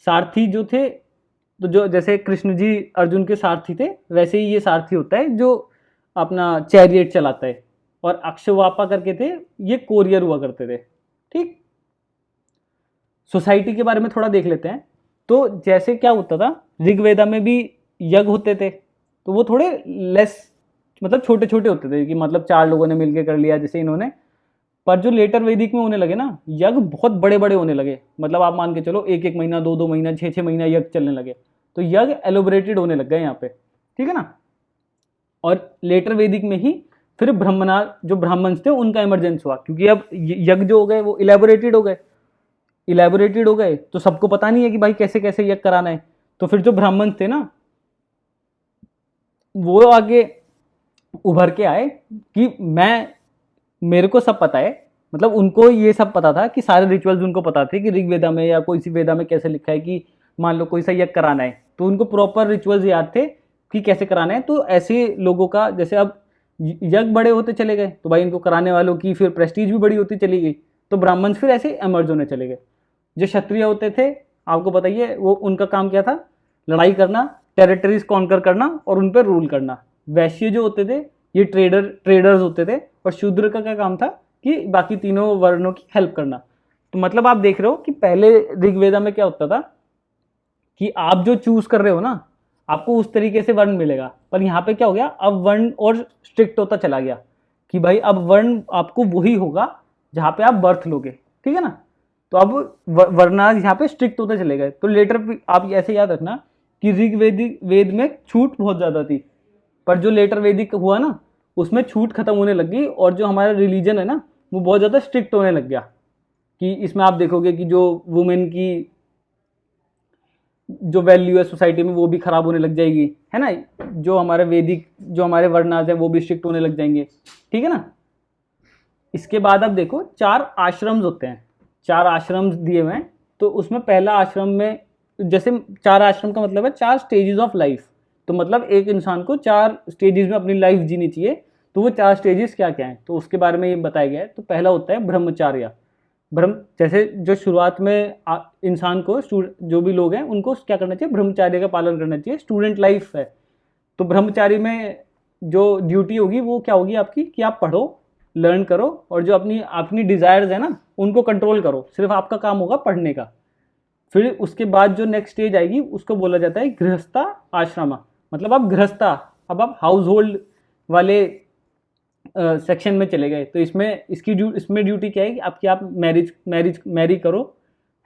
सारथी जो थे, तो जो जैसे कृष्ण जी अर्जुन के सारथी थे वैसे ही ये सारथी होता है जो अपना चैरियट चलाता है। और अक्षवापा करके थे, ये कोरियर हुआ करते थे। ठीक। सोसाइटी के बारे में थोड़ा देख लेते हैं। तो जैसे क्या होता था, ऋग्वेदा में भी यज्ञ होते थे, तो वो थोड़े लेस मतलब छोटे छोटे होते थे कि मतलब 4 लोगों ने मिलकर कर लिया जैसे इन्होंने। पर जो लेटर वैदिक में होने लगे ना, यज्ञ बहुत बड़े बड़े होने लगे। मतलब आप मान के चलो 1 महीना 2 महीना 6 महीना यज्ञ चलने लगे। तो यज्ञ एलोबरेटेड होने लग गए यहाँ पे। ठीक है ना। और लेटर वैदिक में ही फिर ब्रह्मणा जो ब्राह्मण थे उनका इमरजेंस हुआ, क्योंकि अब यज्ञ जो हो गए वो इलेबोरेटेड हो गए तो सबको पता नहीं है कि भाई कैसे कैसे यज्ञ कराना है। तो फिर जो ब्राह्मण थे ना वो आगे उभर के आए कि मेरे को सब पता है। मतलब उनको ये सब पता था कि सारे रिचुअल्स उनको पता थे कि ऋग्वेदा में या कोई सी वेदा में कैसे लिखा है कि मान लो कोई सा यज्ञ कराना है, तो उनको प्रॉपर रिचुअल्स याद थे कि कैसे कराना है। तो ऐसे लोगों का जैसे अब यज्ञ बड़े होते चले गए तो भाई इनको कराने वालों की फिर प्रेस्टीज भी बड़ी होती चली गई, तो ब्राह्मण फिर ऐसे एमर्ज होने चले गए। जो क्षत्रिय होते थे आपको बताइए वो उनका काम क्या था, लड़ाई करना, टेरिटरीज कॉन्कर करना और उन पर रूल करना। वैश्य जो होते थे ये ट्रेडर्स होते थे। और शूद्र का क्या काम था कि बाकी तीनों वर्णों की हेल्प करना। तो मतलब आप देख रहे हो कि पहले ऋग्वेदा में क्या होता था कि आप जो चूज कर रहे हो ना आपको उस तरीके से वर्ण मिलेगा। पर यहाँ पे क्या हो गया, अब वर्ण और स्ट्रिक्ट होता चला गया कि भाई अब वर्ण आपको वही होगा जहाँ पे आप बर्थ लोगे। ठीक है ना। तो अब वर्णाज यहाँ पे स्ट्रिक्ट होते चले गए। तो लेटर आप ऐसे याद रखना कि ऋग्वेदिक वेद में छूट बहुत ज़्यादा थी, पर जो लेटर वैदिक हुआ ना उसमें छूट खत्म होने लग गई। और जो हमारा रिलीजन है ना वो बहुत ज़्यादा स्ट्रिक्ट होने लग गया कि इसमें आप देखोगे कि जो वुमेन की जो वैल्यू है सोसाइटी में वो भी खराब होने लग जाएगी, है ना। जो हमारे वर्णाज है वो भी स्ट्रिक्ट होने लग जाएंगे। ठीक है ना। इसके बाद अब देखो 4 आश्रम्स होते हैं, 4 आश्रम्स दिए हुए हैं। तो उसमें पहला आश्रम में जैसे 4 आश्रम का मतलब है 4 स्टेजेस ऑफ लाइफ। तो मतलब एक इंसान को 4 स्टेजेस में अपनी लाइफ जीनी चाहिए। तो वो 4 स्टेजेस क्या क्या हैं तो उसके बारे में ये बताया गया है। तो पहला होता है ब्रह्मचार्य। जैसे जो शुरुआत में इंसान को जो भी लोग हैं उनको क्या करना चाहिए, ब्रह्मचार्य का पालन करना चाहिए। स्टूडेंट लाइफ है तो ब्रह्मचार्य में जो ड्यूटी होगी वो क्या होगी आपकी कि आप पढ़ो, लर्न करो और जो अपनी अपनी डिज़ायर्स है ना उनको कंट्रोल करो। सिर्फ आपका काम होगा पढ़ने का। फिर उसके बाद जो नेक्स्ट स्टेज आएगी उसको बोला जाता है गृहस्था आश्रमा। मतलब आप गृहस्था, अब आप हाउस होल्ड वाले सेक्शन में चले गए। तो इसमें ड्यूटी क्या है कि आपकी आप मैरी करो,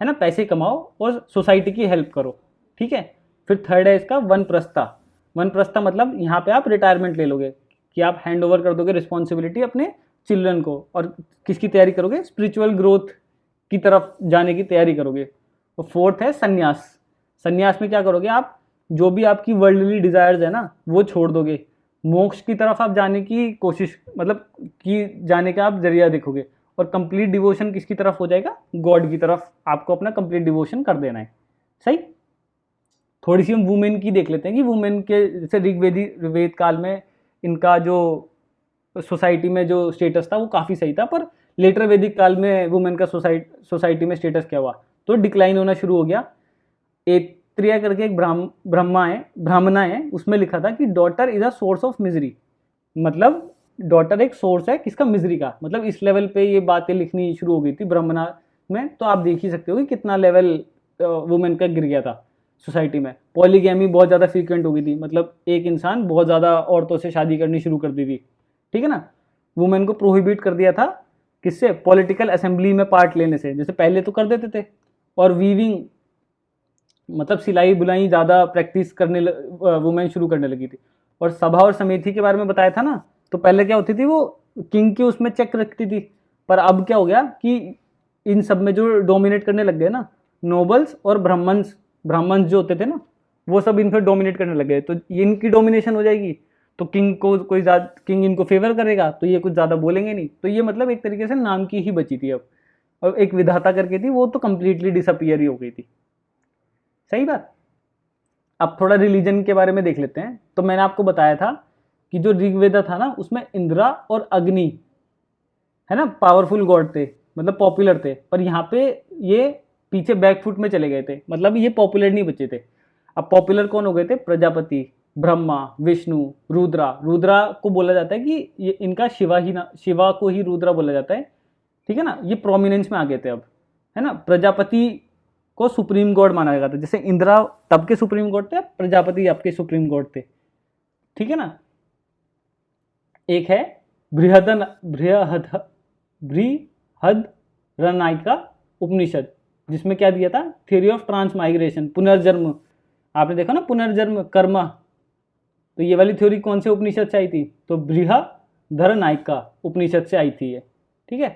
है ना, पैसे कमाओ और सोसाइटी की हेल्प करो। ठीक है। फिर थर्ड है इसका वनप्रस्था। वनप्रस्था मतलब यहाँ पे आप रिटायरमेंट ले लोगे कि आप हैंड ओवर कर दोगे रिस्पॉन्सिबिलिटी अपने चिल्ड्रन को। और किसकी तैयारी करोगे, स्पिरिचुअल ग्रोथ की तरफ जाने की तैयारी करोगे। और फोर्थ है संन्यास। संन्यास में क्या करोगे, आप जो भी आपकी वर्ल्डली डिजायर्स है ना वो छोड़ दोगे। मोक्ष की तरफ आप जाने की कोशिश मतलब कि जाने का आप जरिया देखोगे। और कंप्लीट डिवोशन किसकी तरफ हो जाएगा, गॉड की तरफ आपको अपना कंप्लीट डिवोशन कर देना है। सही। थोड़ी सी हम वुमेन की देख लेते हैं कि वुमेन के जैसे ऋग्वेद काल में इनका जो सोसाइटी में जो स्टेटस था वो काफ़ी सही था। पर लेटर वैदिक काल में वुमेन का सोसाइटी में स्टेटस क्या हुआ, तो डिक्लाइन होना शुरू हो गया। ऐत्रेय करके एक ब्राह्मणा है, उसमें लिखा था कि daughter is a source of misery. मतलब डॉटर एक सोर्स है किसका, मिजरी का। मतलब इस लेवल पे ये बातें लिखनी शुरू हो गई थी ब्राह्मणा में। तो आप देख ही सकते हो कि कितना लेवल वुमेन का गिर गया था सोसाइटी में। पॉलीगैमी बहुत ज़्यादा फ्रीक्वेंट हो गई थी, मतलब एक इंसान बहुत ज़्यादा औरतों से शादी करनी शुरू कर दी थी। ठीक है ना। वुमेन को प्रोहिबिट कर दिया था किससे, पॉलिटिकल असेंबली में पार्ट लेने से। जैसे पहले तो कर देते थे। और वीविंग मतलब सिलाई बुनाई ज़्यादा प्रैक्टिस करने वुमेन शुरू करने लगी थी। और सभा और समिति के बारे में बताया था ना, तो पहले क्या होती थी वो किंग के उसमें चेक रखती थी। पर अब क्या हो गया कि इन सब में जो डोमिनेट करने लग गए ना नोबल्स और ब्राह्मण्स, ब्राह्मण्स जो होते थे ना, वो सब इन पर डोमिनेट करने लगे, तो ये इनकी डोमिनेशन हो जाएगी, तो किंग को कोई ज़्यादा, किंग इनको फेवर करेगा तो ये कुछ ज़्यादा बोलेंगे नहीं, तो ये मतलब एक तरीके से नाम की ही बची थी अब। और एक विधाता करके थी, वो तो कंप्लीटली डिसअपियर ही हो गई थी। सही बात। अब थोड़ा रिलीजन के बारे में देख लेते हैं। तो मैंने आपको बताया था कि जो ऋग्वेदा था ना, उसमें इंद्रा और अग्नि है ना पावरफुल गॉड थे, मतलब पॉपुलर थे, पर यहाँ पे ये पीछे बैकफुट में चले गए थे, मतलब ये पॉपुलर नहीं बचे थे। अब पॉपुलर कौन हो गए थे? प्रजापति, ब्रह्मा, विष्णु, रुद्रा। रुद्रा को बोला जाता है कि ये इनका शिवा ही ना, शिवा को ही रुद्रा बोला जाता है, ठीक है ना। ये प्रोमिनेंस में आ गए थे अब, है ना। प्रजापति को सुप्रीम गॉड माना गया था, जैसे इंद्रा तब के सुप्रीम गॉड थे, प्रजापति आपके सुप्रीम गॉड थे, ठीक है ना। एक है बृहदन बृहद बृहदरण्यका उपनिषद, जिसमें क्या दिया था? थ्योरी ऑफ ट्रांसमाइग्रेशन, पुनर्जन्म। आपने देखा ना, पुनर्जन्म कर्म, तो ये वाली थ्योरी कौन से उपनिषद से आई थी? तो बृहदरण्यका उपनिषद से आई थी ये, ठीक है।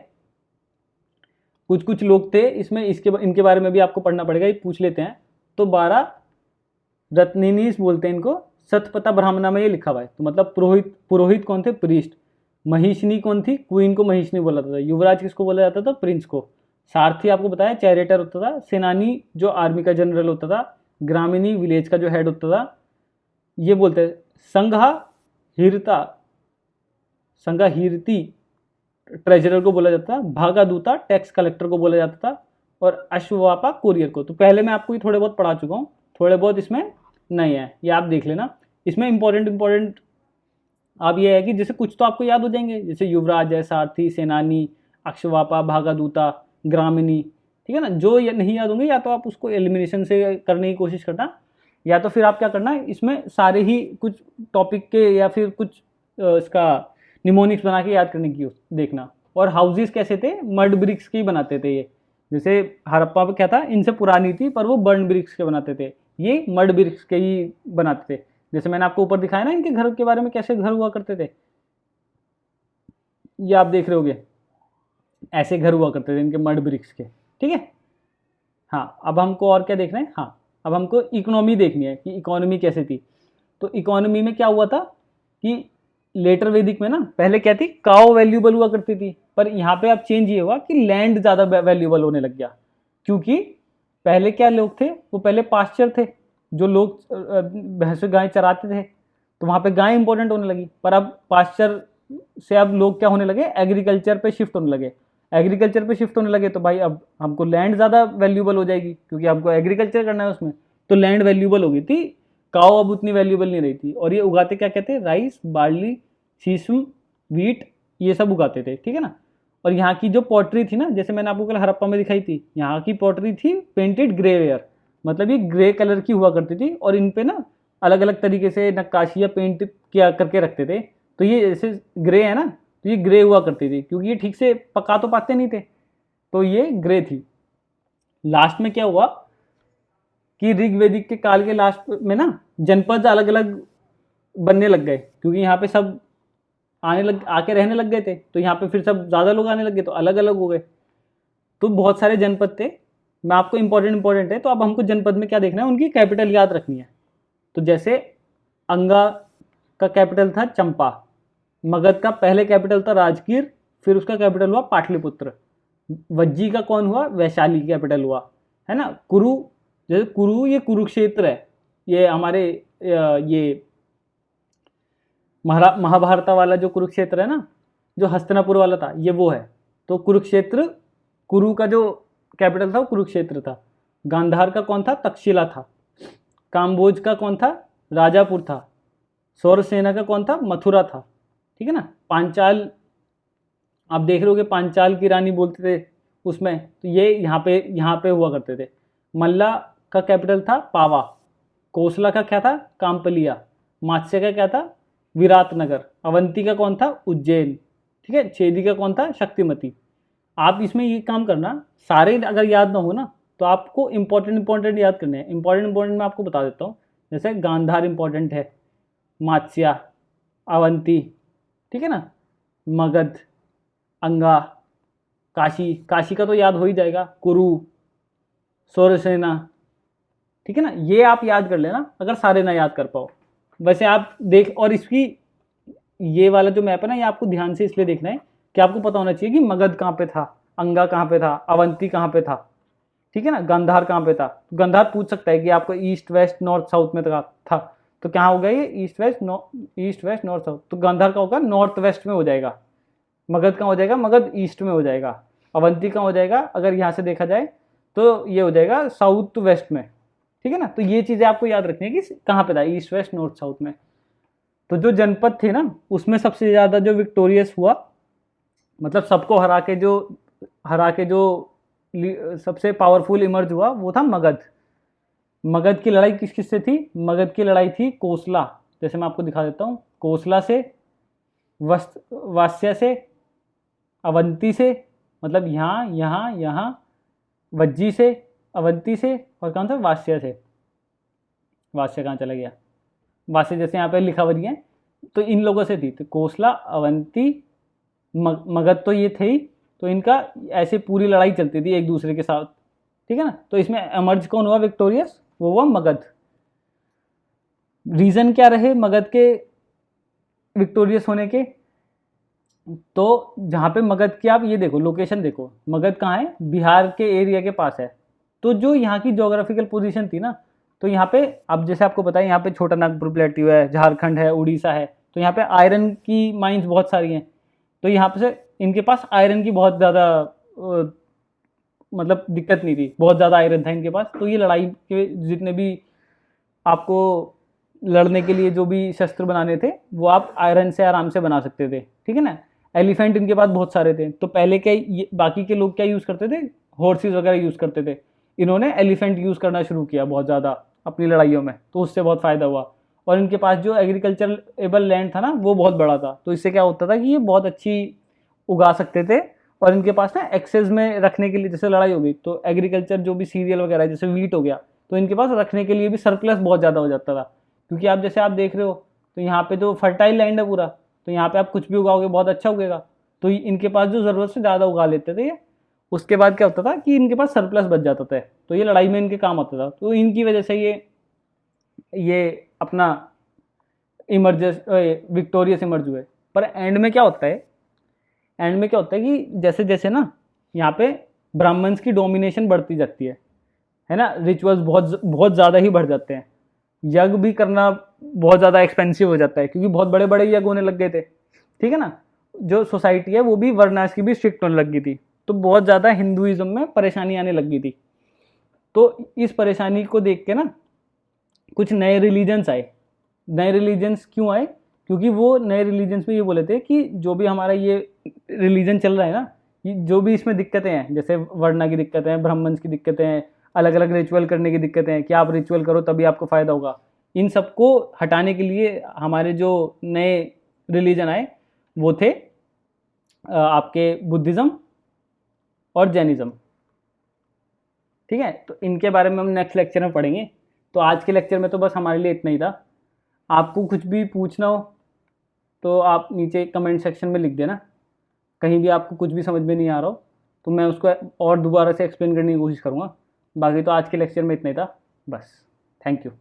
कुछ कुछ लोग थे इसमें, इसके इनके बारे में भी आपको पढ़ना पड़ेगा, ये पूछ लेते हैं। तो 12 रत्निनीस बोलते हैं इनको, सतपथा ब्राह्मणा में ये लिखा हुआ है। तो मतलब पुरोहित, पुरोहित कौन थे? प्रीस्ट। महिषनी कौन थी? क्वीन को महिषनी बोला जाता था। युवराज किसको बोला जाता था? प्रिंस को। सारथी आपको बताया चैरेटर होता था। सेनानी जो आर्मी का जनरल होता था। ग्रामीणी विलेज का जो हेड होता था, ये बोलते हैं। संघा हिरता, संघा हिरती ट्रेजरर को बोला जाता था। भागादूता टैक्स कलेक्टर को बोला जाता था। और अश्ववापा कोरियर को। तो पहले मैं आपको ये थोड़े बहुत पढ़ा चुका हूँ, थोड़े बहुत इसमें नहीं है, ये आप देख लेना। इसमें इंपॉर्टेंट आप ये है कि जैसे कुछ तो आपको याद हो जाएंगे, जैसे युवराज है, सारथी, सेनानी, अक्षवापा, भागादूता, ग्रामिणी, ठीक है ना। जो ये नहीं याद होंगे, या तो आप उसको एलिमिनेशन से करने की कोशिश करना, या तो फिर आप क्या करना, इसमें सारे ही कुछ टॉपिक के या फिर कुछ इसका निमोनिक्स बना के याद करने की देखना। और हाउसेस कैसे थे? मड ब्रिक्स के ही बनाते थे ये। जैसे हड़प्पा पे क्या था, इनसे पुरानी थी पर वो बर्न ब्रिक्स के बनाते थे, ये मड ब्रिक्स के ही बनाते थे। जैसे मैंने आपको ऊपर दिखाया ना इनके घर के बारे में, कैसे घर हुआ करते थे, ये आप देख रहे होगे, ऐसे घर हुआ करते थे इनके मड ब्रिक्स के, ठीक है। हाँ, अब हमको और क्या देखना है? हाँ, अब हमको इकोनॉमी देखनी है कि इकोनॉमी कैसे थी। तो इकोनॉमी में क्या हुआ था कि लेटर वैदिक में ना, पहले क्या थी? काओ वैल्यूबल हुआ करती थी, पर यहाँ पे अब चेंज ये हुआ कि लैंड ज़्यादा वैल्यूबल होने लग गया। क्योंकि पहले क्या लोग थे, वो पहले पास्चर थे, जो लोग भैंस गाय चराते थे, तो वहाँ पे गाय इंपॉर्टेंट होने लगी। पर अब पास्चर से अब लोग क्या होने लगे? एग्रीकल्चर पे शिफ्ट होने लगे। एग्रीकल्चर पे शिफ्ट होने लगे तो भाई अब हमको लैंड ज़्यादा वैल्यूबल हो जाएगी, क्योंकि हमको एग्रीकल्चर करना है उसमें, तो लैंड वैल्यूबल हो गई थी। काओ अब उतनी वैल्यूबल नहीं रही थी। और ये उगाते क्या कहते हैं? राइस, बार्ली, सीसम, व्हीट, ये सब उगाते थे, ठीक है ना। और यहाँ की जो पॉटरी थी ना, जैसे मैंने आपको कल हड़प्पा में दिखाई थी, यहाँ की पॉटरी थी पेंटेड ग्रे वेयर, मतलब ये ग्रे कलर की हुआ करती थी, और इन पे ना अलग अलग तरीके से नक्काशियाँ पेंट किया करके रखते थे। तो ये जैसे ग्रे है ना, तो ये ग्रे हुआ करती थी, क्योंकि ये ठीक से पका तो पाते नहीं थे, तो ये ग्रे थी। लास्ट में क्या हुआ कि ऋग्वेदिक के काल के लास्ट में ना जनपद अलग अलग बनने लग गए, क्योंकि यहाँ पे सब आके रहने लग गए थे, तो यहाँ पे फिर सब ज़्यादा लोग आने लग गए, तो अलग अलग हो गए। तो बहुत सारे जनपद थे। मैं आपको इंपॉर्टेंट है, तो अब हमको जनपद में क्या देखना है? उनकी कैपिटल याद रखनी है। तो जैसे अंगा का कैपिटल था चंपा, मगध का पहले कैपिटल था राजगीर, फिर उसका कैपिटल हुआ पाटलिपुत्र। वज्जी का कौन हुआ? वैशाली कैपिटल हुआ, है ना। कुरु, जैसे कुरु ये कुरुक्षेत्र है, ये हमारे ये महाभारत वाला जो कुरुक्षेत्र है ना, जो हस्तिनापुर वाला था, ये वो है। तो कुरुक्षेत्र, कुरु का जो कैपिटल था वो कुरुक्षेत्र था। गांधार का कौन था? तक्षशिला था। काम्बोज का कौन था? राजापुर था। सौरसेना का कौन था? मथुरा था, ठीक है ना। पांचाल आप देख रहे हो कि पांचाल की रानी बोलते थे उसमें, तो ये यहाँ पे हुआ करते थे। मल्ला का कैपिटल था पावा। कोसला का क्या था? काम्पलिया। मात्स्य का क्या था? विराटनगर। अवंती का कौन था? उज्जैन, ठीक है। छेदी का कौन था? शक्तिमती। आप इसमें ये काम करना, सारे अगर याद ना हो ना, तो आपको इंपॉर्टेंट याद करने हैं। इंपॉर्टेंट मैं आपको बता देता हूँ। जैसे गांधार इंपॉर्टेंट है, मात्स्या, अवंती, ठीक है ना, मगध, अंगा, काशी, काशी का तो याद हो ही जाएगा, कुरु, सोरसेना, ठीक है ना। ये आप याद कर लेना अगर सारे ना याद कर पाओ। वैसे आप देख, और इसकी ये वाला जो मैप है ना, ये आपको ध्यान से इसलिए देखना है कि आपको पता होना चाहिए कि मगध कहाँ पे था, अंगा कहाँ पे था, अवंती कहाँ पे था, ठीक है ना, गांधार कहाँ पे था। तो गांधार पूछ सकता है कि आपको ईस्ट वेस्ट नॉर्थ साउथ में था, तो क्या होगा ये ईस्ट वेस्ट नॉर्थ साउथ, तो गांधार का होगा नॉर्थ वेस्ट में हो जाएगा। मगध कहाँ हो जाएगा, मगध ईस्ट में हो जाएगा। अवंती कहाँ हो जाएगा, अगर यहाँ से देखा जाए तो ये हो जाएगा साउथ वेस्ट में, ठीक है ना। तो ये चीज़ें आपको याद रखनी है कि कहाँ पे था, ईस्ट वेस्ट नॉर्थ साउथ में। तो जो जनपद थे ना, उसमें सबसे ज़्यादा जो विक्टोरियस हुआ, मतलब सबको हरा के जो सबसे पावरफुल इमर्ज हुआ, वो था मगध। मगध की लड़ाई किस किस से थी, मगध की लड़ाई थी कोसला, जैसे मैं आपको दिखा देता हूँ, कोसला से, वास्य से, अवंती से, मतलब यहाँ यहाँ यहाँ, वज्जी से, अवंती से, और कौन सा, वास्य से। वास्य कहाँ चला गया, वास्य जैसे यहाँ पे लिखा हुआ है, तो इन लोगों से थी। तो कोसला, अवंती, मगध तो ये थे ही, तो इनका ऐसे पूरी लड़ाई चलती थी एक दूसरे के साथ, ठीक है ना। तो इसमें एमर्ज कौन हुआ विक्टोरियस, वो हुआ मगध। रीजन क्या रहे मगध के विक्टोरियस होने के, तो जहाँ पे मगध की आप ये देखो लोकेशन देखो, मगध कहाँ है, बिहार के एरिया के पास है। तो जो यहाँ की जोग्राफिकल पोजीशन थी ना, तो यहाँ पे अब जैसे आपको पता है, यहाँ पे छोटा नागपुर प्लेट्यू है, झारखंड है, उड़ीसा है, तो यहाँ पे आयरन की माइंस बहुत सारी हैं। तो यहाँ पे से इनके पास आयरन की बहुत ज़्यादा मतलब दिक्कत नहीं थी, बहुत ज़्यादा आयरन था इनके पास। तो ये लड़ाई के जितने भी आपको लड़ने के लिए जो भी शस्त्र बनाने थे, वो आप आयरन से आराम से बना सकते थे, ठीक है ना। एलिफेंट इनके पास बहुत सारे थे। तो पहले क्या बाकी के लोग क्या यूज़ करते थे, हॉर्सेस वगैरह यूज़ करते थे, इन्होंने एलिफेंट यूज़ करना शुरू किया बहुत ज़्यादा अपनी लड़ाइयों में, तो उससे बहुत फ़ायदा हुआ। और इनके पास जो एग्रीकल्चरेबल लैंड था ना, वो बहुत बड़ा था, तो इससे क्या होता था कि ये बहुत अच्छी उगा सकते थे। और इनके पास ना एक्सेस में रखने के लिए, जैसे लड़ाई हो गई तो एग्रीकल्चर जो भी सीरियल वगैरह है, जैसे वीट हो गया, तो इनके पास रखने के लिए भी सरप्लस बहुत ज़्यादा हो जाता था। क्योंकि आप जैसे आप देख रहे हो, तो यहाँ पे जो फर्टाइल लैंड है पूरा, तो यहाँ पे आप कुछ भी उगाओगे बहुत अच्छा उगेगा। तो इनके पास जो ज़रूरत से ज़्यादा उगा लेते थे ये। उसके बाद क्या होता था कि इनके पास सरप्लस बच जाता था, तो ये लड़ाई में इनके काम आता था। तो इनकी वजह से ये अपना इमर्जेस विक्टोरियस इमर्ज हुए। पर एंड में क्या होता है, एंड में क्या होता है कि जैसे जैसे ना यहाँ पे ब्राह्मण्स की डोमिनेशन बढ़ती जाती है ना, रिचुअल्स बहुत बहुत ज़्यादा ही बढ़ जाते हैं, यज्ञ भी करना बहुत ज़्यादा एक्सपेंसिव हो जाता है, क्योंकि बहुत बड़े बड़े यज्ञ होने लग गए थे, ठीक है ना। जो सोसाइटी है वो भी वर्णाश्रम की भी स्ट्रिक्ट होने लग गई थी, तो बहुत ज़्यादा हिंदुइज्म में परेशानी आने लग गई थी। तो इस परेशानी को देख के ना कुछ नए रिलीजन्स आए। नए रिलीजन्स क्यों आए, क्योंकि वो नए रिलीजन्स में ये बोले थे कि जो भी हमारा ये रिलीजन चल रहा है ना, ये जो भी इसमें दिक्कतें हैं, जैसे वर्णा की दिक्कतें हैं, ब्राह्मण्स की दिक्कतें हैं, अलग अलग रिचुअल करने की दिक्कतें हैं, कि आप रिचुअल करो तभी आपको फ़ायदा होगा, इन सबको हटाने के लिए हमारे जो नए रिलीजन आए वो थे आपके बुद्धिज़्म और जैनिज़्म, ठीक है। तो इनके बारे में हम नेक्स्ट लेक्चर में पढ़ेंगे। तो आज के लेक्चर में तो बस हमारे लिए इतना ही था। आपको कुछ भी पूछना हो तो आप नीचे कमेंट सेक्शन में लिख देना, कहीं भी आपको कुछ भी समझ में नहीं आ रहा हो तो मैं उसको और दोबारा से एक्सप्लेन करने की कोशिश करूँगा। बाकी तो आज के लेक्चर में इतना ही था बस। Thank you.